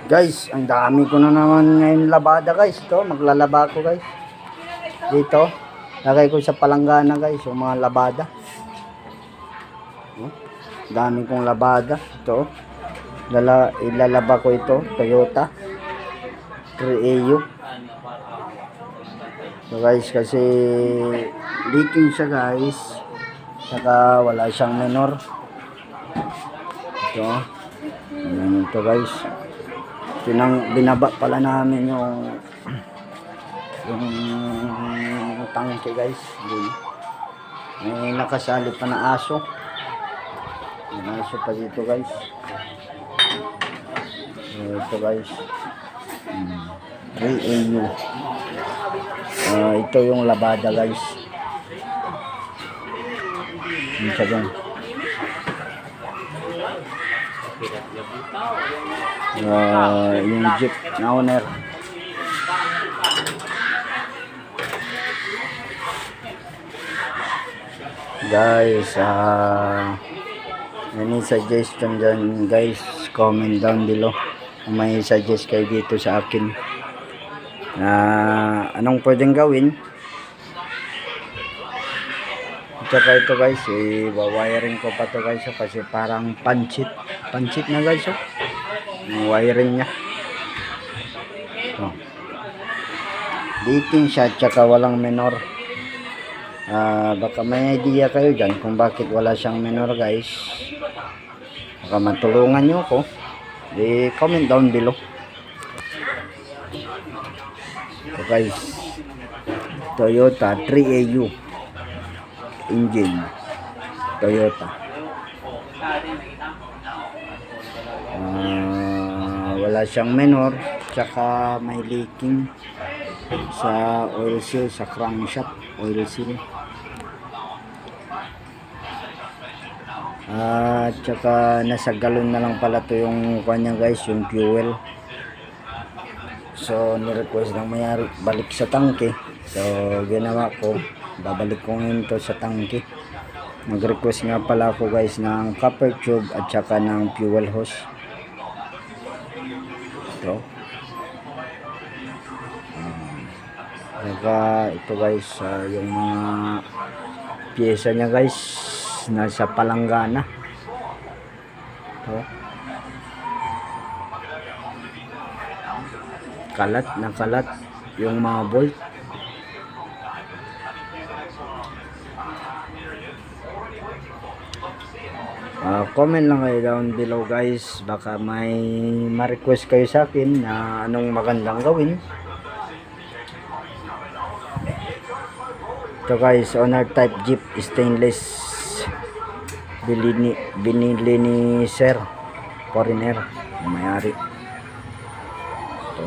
Guys, ang dami ko na naman ngayon labada guys. Ito, maglalaba ko guys. Dito, lagay ko sa palanggana guys, yung mga labada. Dami kong labada. Ito, ilalaba ko ito, Toyota 3AU. So guys, kasi leaking siya guys. Saka wala siyang minor. Ito, ayan ito guys. Binaba pala namin yung tangke guys. May nakasali pa na aso. May aso pa dito guys. Ito guys. 3AU. Ito yung labada guys. Ito dyan. Yung jeep na owner. Guys, any suggestion dyan guys, comment down below kung may suggest kayo dito sa akin. Anong pwedeng gawin. Tsaka ito guys, i-wiring ko pa to guys, kasi parang panchit na guys, yung wiring nya. Leaking siya, tsaka walang minor. Baka may idea kayo dyan kung bakit wala siyang minor guys. Baka matulungan nyo ko, comment down below. So guys, Toyota 3AU engine, Toyota. Wala siyang minor, tsaka may leaking sa oil seal, sa crankshaft oil seal. Tsaka nasa galon na lang pala to yung kanya guys, yung fuel. So ni-request ng mayari balik sa tangke. So ginawa ko, babalik ko ngayon to sa tangke. Nag-request nga pala ako guys ng copper tube at saka ng fuel hose. Ito. Ito guys, yung mga pyesa niya guys, nasa palanggana. Ito. Kalat yung mga bolt. Comment lang kayo down below guys, baka may ma-request kayo sa akin na anong magandang gawin. Ito guys, owner type jeep stainless, binili ni Sir Foreigner, may-ari. Ito.